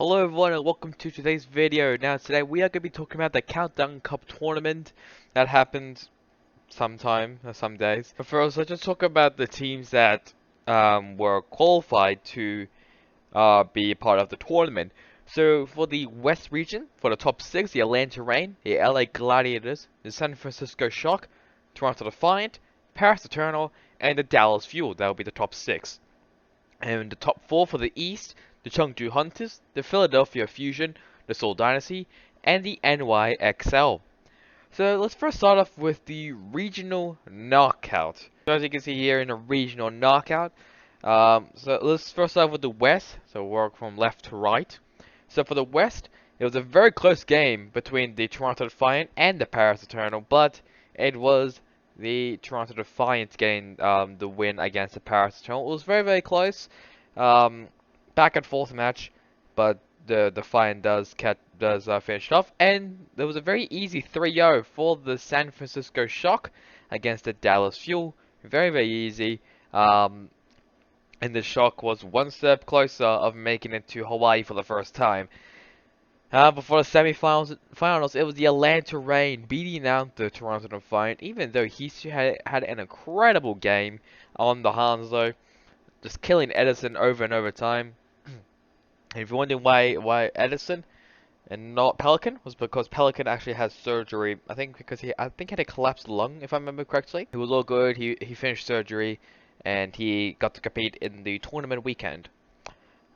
Hello everyone and welcome to today's video. Now today we are going to be talking about the Countdown Cup tournament that happened some days. But first let's just talk about the teams that were qualified to be part of the tournament. So for the West region, for the top 6, the Atlanta Reign, the LA Gladiators, the San Francisco Shock, Toronto Defiant, Paris Eternal, and the Dallas Fuel. That will be the top 6. And the top 4 for the East, the Chengdu Hunters, the Philadelphia Fusion, the Seoul Dynasty, and the NYXL. So let's first start off with the regional knockout. So as you can see here in the regional knockout, so let's first start with the West. So work from left to right. So for the West, it was a very close game between the Toronto Defiant and the Paris Eternal, but it was the Toronto Defiant getting the win against the Paris Eternal. It was very close, back and forth match, but the Defiant does finish it off, and there was a very easy 3-0 for the San Francisco Shock against the Dallas Fuel. Very easy. And the Shock was one step closer of making it to Hawaii for the first time. Before the semi-finals, it was the Atlanta Reign beating out the Toronto Defiant, even though he had an incredible game on the Hanzo, just killing Edison over and over time. And if you're wondering why Edison and not Pelican, was because Pelican actually had surgery. I think because he had a collapsed lung, if I remember correctly. He was all good. He finished surgery, and he got to compete in the tournament weekend.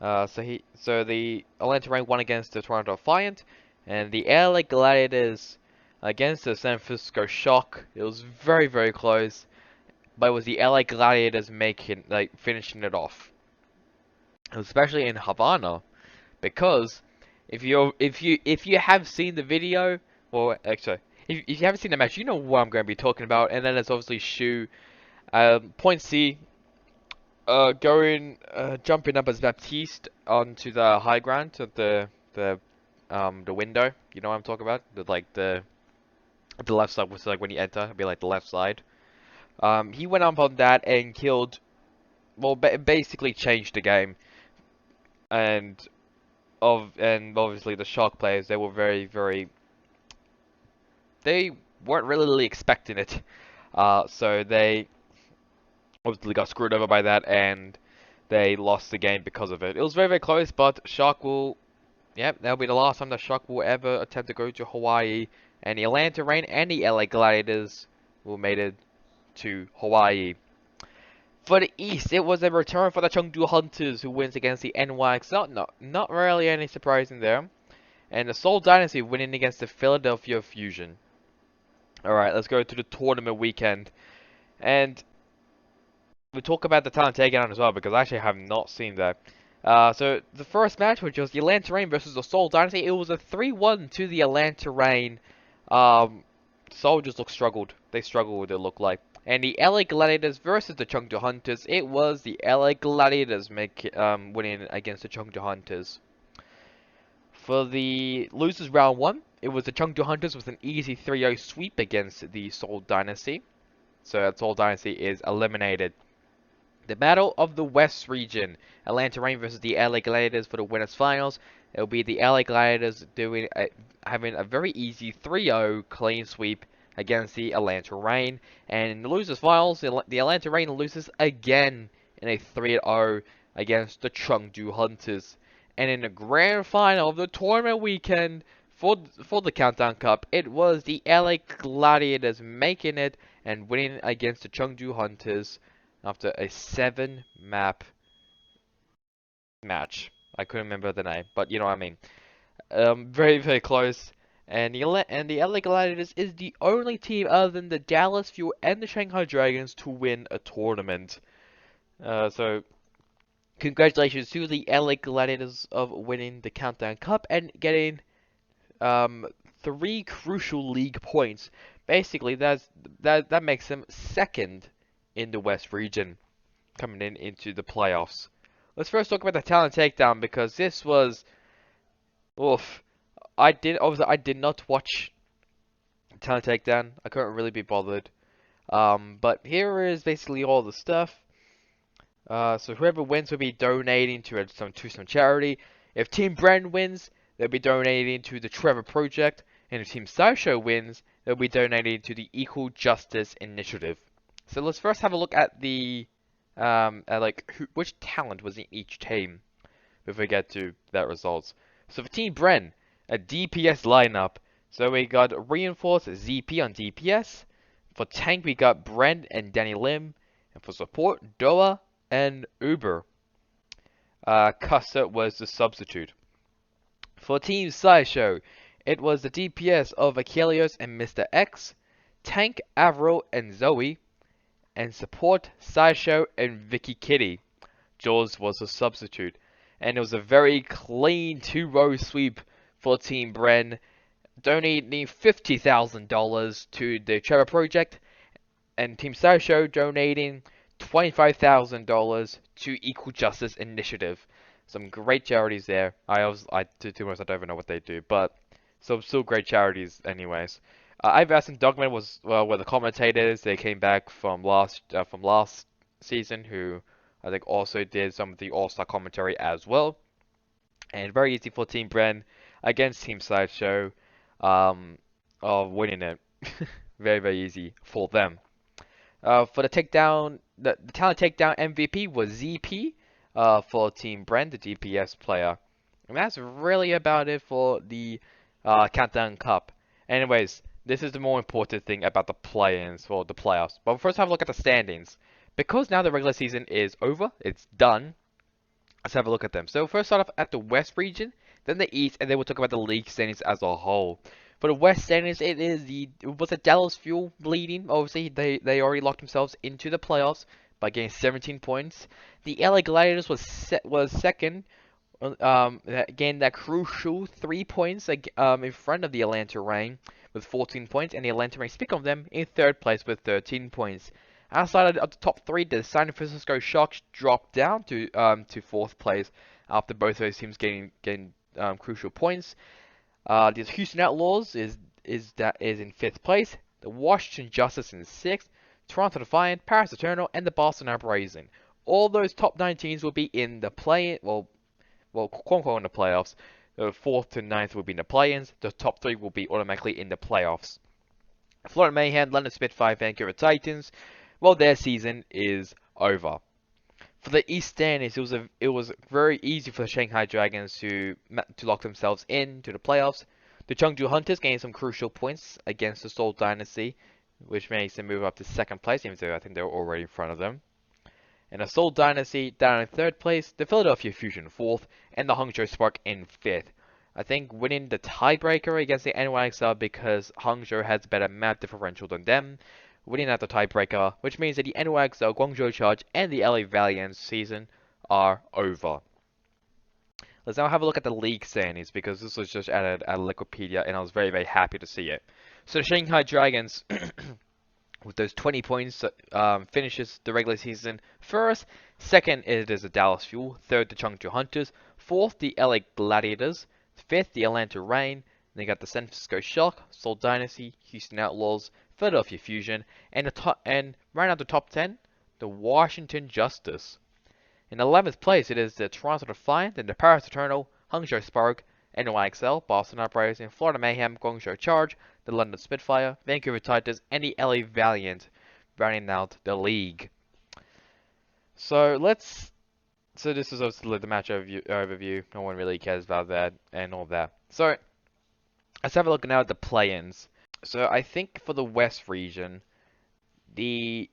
So the Atlanta Reign won against the Toronto Defiant, and the LA Gladiators against the San Francisco Shock. It was very close, but it was the LA Gladiators finishing it off, especially in Havana, because if you have seen the video, or actually if you haven't seen the match, you know what I'm going to be talking about. And then there's obviously Shu, point C. Jumping up as Baptiste onto the high ground at the window. You know what I'm talking about? The left side, which is like when you enter, it'd be like the left side. He went up on that and killed. Well, basically changed the game. And obviously the Shark players, they were very. They weren't really expecting it. So they obviously got screwed over by that, and they lost the game because of it. It was very close, but Shark will, yep, that'll be the last time that Shark will ever attempt to go to Hawaii, and the Atlanta Reign and the LA Gladiators will made it to Hawaii. For the East, it was a return for the Chengdu Hunters, who wins against the NYXL. Not really any surprising there. And the Seoul Dynasty winning against the Philadelphia Fusion. Alright, let's go to the tournament weekend. And we talk about the talent takedown as well, because I actually have not seen that. So the first match, which was the Atlanta Reign versus the Seoul Dynasty, it was a 3-1 to the Atlanta Reign. Seoul just struggled. They struggled with it, looked like. And the LA Gladiators versus the Chengdu Hunters, it was the LA Gladiators winning against the Chengdu Hunters. For the losers round 1, it was the Chengdu Hunters with an easy 3-0 sweep against the Seoul Dynasty. So Seoul Dynasty is eliminated. The Battle of the West region, Atlanta Reign versus the LA Gladiators for the winners finals. It will be the LA Gladiators having a very easy 3-0 clean sweep against the Atlanta Reign. And in the losers finals, the Atlanta Reign loses again in a 3-0 against the Chengdu Hunters. And in the grand final of the tournament weekend for the Countdown Cup, it was the LA Gladiators making it and winning against the Chengdu Hunters after a 7-map match. I couldn't remember the name, but you know what I mean. Very close. And the LA Gladiators is the only team other than the Dallas Fuel and the Shanghai Dragons to win a tournament. So congratulations to the LA Gladiators of winning the Countdown Cup and getting 3 crucial league points. Basically, that makes them second in the West region, coming into the playoffs. Let's first talk about the talent takedown, because this was, oof. I did not watch talent takedown. I couldn't really be bothered. But here is basically all the stuff. So whoever wins will be donating to some charity. If Team Bren wins, they'll be donating to the Trevor Project, and if Team Sideshow wins, they'll be donating to the Equal Justice Initiative. So let's first have a look at the which talent was in each team before we get to that results. So for Team Bren, a DPS lineup. So we got Reinforced ZP on DPS. For tank, we got Bren and Danny Lim. And for support, Doa and Uber. Custer was the substitute. For Team Sideshow, it was the DPS of Achilles and Mr. X, Tank Avril and Zoe, and support Sideshow and Vicky Kitty. Jaws was the substitute. And it was a very clean 2-row sweep for Team Bren, donating $50,000 to the Trevor Project, and Team Sideshow donating $25,000 to Equal Justice Initiative. Some great charities there. To be honest, I don't even know what they do, but some still great charities anyways. I've asked and Dogman were the commentators. They came back from last season, who I think also did some of the All-Star commentary as well. And very easy for Team Bren against Team Sideshow, of winning it. Very, very easy for them. For the takedown, the talent takedown MVP was ZP for Team Bren, the DPS player. And that's really about it for the Countdown Cup. Anyways, this is the more important thing about the play-ins for the playoffs. But first, have a look at the standings. Because now the regular season is over, it's done. Let's have a look at them. So first, start off at the West region, then the East, and then we'll talk about the league standings as a whole. For the West standings, it was the Dallas Fuel leading. Obviously, they already locked themselves into the playoffs by getting 17 points. The LA Gladiators was second, gained that crucial 3 points in front of the Atlanta Reign with 14 points, and the Atlanta Reign speak of them in third place with 13 points. Outside of the top three, the San Francisco Sharks dropped down to fourth place after both of those teams getting crucial points. The Houston Outlaws is in fifth place. The Washington Justice in sixth. Toronto Defiant, Paris Eternal, and the Boston Uprising. All those top 9 teams will be in the play. Well, quote unquote in the playoffs. The 4th to 9th will be in the play-ins. The top 3 will be automatically in the playoffs. Florida Mayhem, London Spitfire, Vancouver Titans. Well, their season is over. For the East standings, it was very easy for the Shanghai Dragons to lock themselves into the playoffs. The Chengdu Hunters gained some crucial points against the Seoul Dynasty, which makes them move up to second place, even though I think they were already in front of them. And the Seoul Dynasty down in third place, the Philadelphia Fusion fourth, and the Hangzhou Spark in fifth. I think winning the tiebreaker against the NYXL because Hangzhou has a better map differential than them. Winning at the tiebreaker, which means that the NYXL, Guangzhou Charge, and the LA Valiant season are over. Let's now have a look at the league standings, because this was just added at Wikipedia, and I was very, very happy to see it. So the Shanghai Dragons, with those 20 points, finishes the regular season first. Second, it is the Dallas Fuel. Third, the Chengdu Hunters. Fourth, the LA Gladiators. Fifth, the Atlanta Reign. Then you got the San Francisco Shock, Seoul Dynasty, Houston Outlaws, Philadelphia Fusion, and right out the top 10, the Washington Justice. In 11th place, it is the Toronto Defiant, then the Paris Eternal, Hangzhou Spark, NYXL, Boston Uprising, Florida Mayhem, Guangzhou Charge, the London Spitfire, Vancouver Titans, and the LA Valiant, rounding out the league. So this is obviously the match overview. No one really cares about that and all that. So let's have a look now at the play-ins. So I think for the West region, they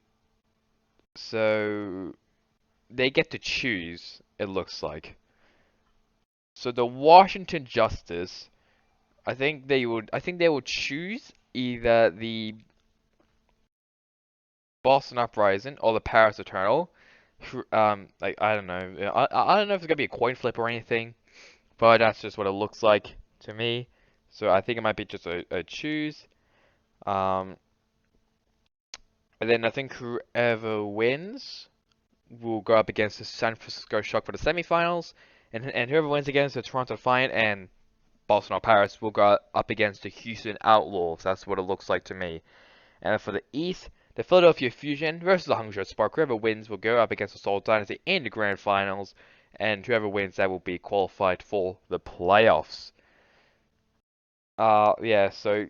get to choose, it looks like. So the Washington Justice, I think they would choose either the Boston Uprising or the Paris Eternal. I don't know. I don't know if it's gonna be a coin flip or anything, but that's just what it looks like to me. So I think it might be just a choose. And then I think whoever wins will go up against the San Francisco Shock for the semifinals, and whoever wins against the Toronto Defiant and Boston or Paris will go up against the Houston Outlaws. That's what it looks like to me. And for the East, the Philadelphia Fusion versus the Hangzhou Spark. Whoever wins will go up against the Seoul Dynasty in the grand finals, and whoever wins that will be qualified for the playoffs. Yeah, so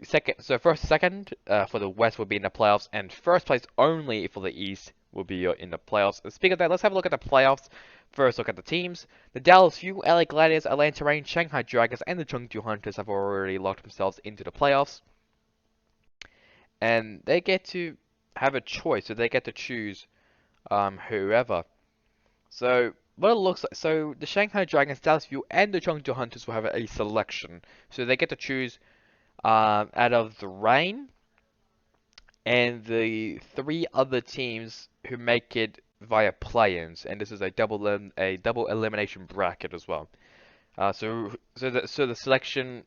first, second, for the West will be in the playoffs, and first place only for the East will be in the playoffs. And speaking of that, let's have a look at the playoffs. First, look at the teams. The Dallas Fuel, LA Gladiators, Atlanta Reign, Shanghai Dragons, and the Chengdu Hunters have already locked themselves into the playoffs, and they get to have a choice, so they get to choose whoever. So what it looks like, so the Shanghai Dragons, Dallas Fuel, and the Chengdu Hunters will have a selection, so they get to choose out of the Reign and the three other teams who make it via play-ins, and this is a double elimination bracket as well. So the selection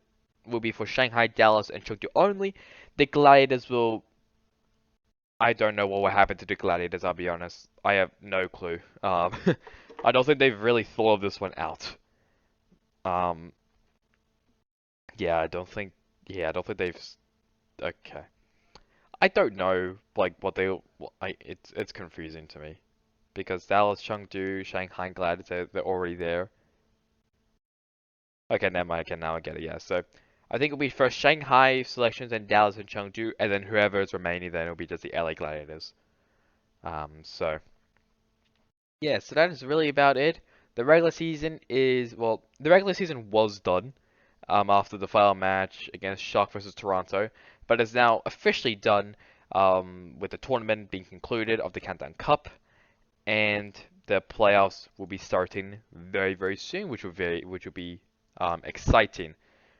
will be for Shanghai, Dallas, and Chengdu only. The Gladiators will. I don't know what will happen to the Gladiators. I'll be honest. I have no clue. I don't think they've really thought of this one out. Um, yeah, I don't think. Yeah, I don't think they've. Okay. I don't know, like, what they. It's confusing to me because Dallas, Chengdu, Shanghai, Glad they're already there. Okay, never mind. Okay, now I get it. Yeah, so I think it'll be first Shanghai selections and Dallas and Chengdu, and then whoever is remaining, then it'll be just the LA Gladiators. So yeah, so that is really about it. The regular season is well, the regular season was done after the final match against Shock versus Toronto, but is now officially done with the tournament being concluded of the Countdown Cup, and the playoffs will be starting very very soon, which will be exciting.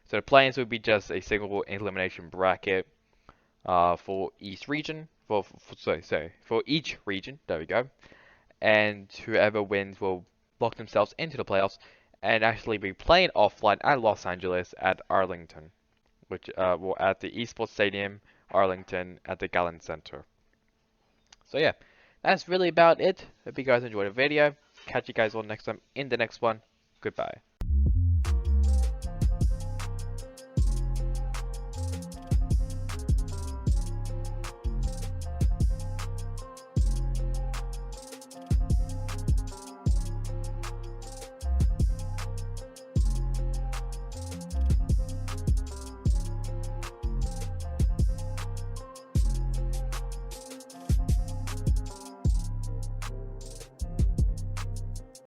So the play-ins will be just a single elimination bracket for each region, for each region. There we go, and whoever wins will lock themselves into the playoffs and actually be playing offline at Los Angeles at Arlington, which will at the Esports Stadium, Arlington at the Gallen Center. So yeah, that's really about it. Hope you guys enjoyed the video. Catch you guys all next time in the next one. Goodbye.